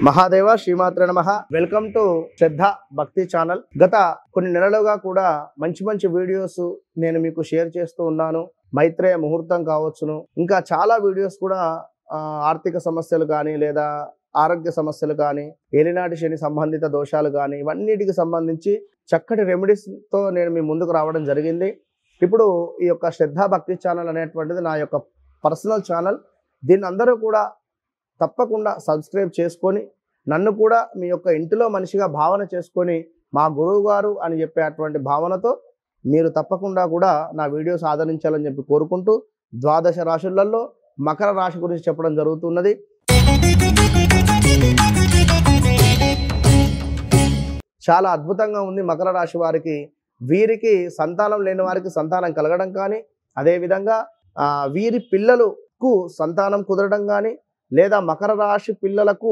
మహాదేవ శ్రీమాత్ర నమః. Welcome to శ్రద్ధ భక్తి channel. గత కొన్ని నెలలుగా కూడా మంచి మంచి వీడియోస్ నేను మీకు షేర్ చేస్తూ ఉన్నాను. మైత్రేయ ముహూర్తం కావచ్చును, ఇంకా చాలా వీడియోస్ కూడా ఆర్థిక సమస్యలు కానీ లేదా ఆరోగ్య సమస్యలు కానీ ఏలినాటి శని సంబంధిత దోషాలు కానీ ఇవన్నిటికి సంబంధించి చక్కటి రెమెడీస్తో నేను మీ ముందుకు రావడం జరిగింది. ఇప్పుడు ఈ యొక్క శ్రద్ధ భక్తి ఛానల్ అనేటువంటిది నా యొక్క పర్సనల్ ఛానల్. దీన్ని అందరూ కూడా తప్పకుండా సబ్స్క్రైబ్ చేసుకొని నన్ను కూడా మీ యొక్క ఇంటిలో మనిషిగా భావన చేసుకొని మా గురువు గారు అని చెప్పేటువంటి భావనతో మీరు తప్పకుండా కూడా నా వీడియోస్ ఆదరించాలని చెప్పి కోరుకుంటూ, ద్వాదశ రాశులలో మకర రాశి గురించి చెప్పడం జరుగుతున్నది. చాలా అద్భుతంగా ఉంది మకర రాశి వారికి. వీరికి సంతానం లేని వారికి సంతానం కలగడం కానీ, అదేవిధంగా వీరి పిల్లలకు సంతానం కుదరడం కానీ, లేదా మకర రాశి పిల్లలకు,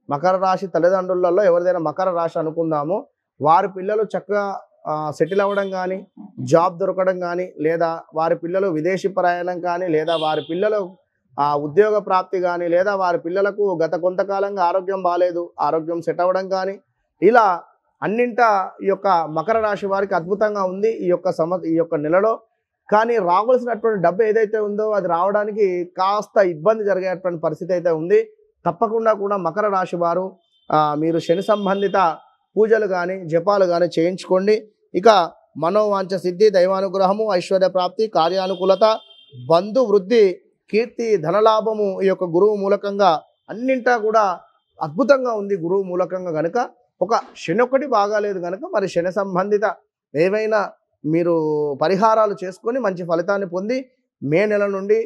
మకర రాశి తల్లిదండ్రులలో ఎవరిదైనా మకర రాశి అనుకుందాము, వారి పిల్లలు చక్కగా సెటిల్ అవ్వడం కానీ, జాబ్ దొరకడం కానీ, లేదా వారి పిల్లలు విదేశీ ప్రయాణం కానీ, లేదా వారి పిల్లలు ఉద్యోగ ప్రాప్తి కానీ, లేదా వారి పిల్లలకు గత కొంతకాలంగా ఆరోగ్యం బాగాలేదు, ఆరోగ్యం సెట్ అవ్వడం కానీ, ఇలా అన్నింటా ఈ యొక్క మకర రాశి వారికి అద్భుతంగా ఉంది ఈ యొక్క నెలలో. కానీ రావాల్సినటువంటి డబ్బు ఏదైతే ఉందో అది రావడానికి కాస్త ఇబ్బంది జరిగేటువంటి పరిస్థితి అయితే ఉంది. తప్పకుండా కూడా మకర రాశి వారు మీరు శని సంబంధిత పూజలు కానీ జపాలు కానీ చేయించుకోండి. ఇక మనోవాంఛ సిద్ధి, దైవానుగ్రహము, ఐశ్వర్య ప్రాప్తి, కార్యానుకూలత, బంధు వృద్ధి, కీర్తి, ధనలాభము ఈ యొక్క గురువు మూలకంగా అన్నింటా కూడా అద్భుతంగా ఉంది గురువు మూలకంగా. కనుక ఒక శని ఒక్కటి బాగాలేదు కనుక మరి శని సంబంధిత ఏవైనా మీరు పరిహారాలు చేసుకొని మంచి ఫలితాన్ని పొంది మే నెల నుండి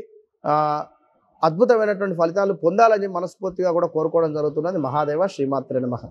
అద్భుతమైనటువంటి ఫలితాలు పొందాలని మనస్ఫూర్తిగా కూడా కోరుకోవడం జరుగుతున్నది. మహాదేవ శ్రీమాత్రే నమః.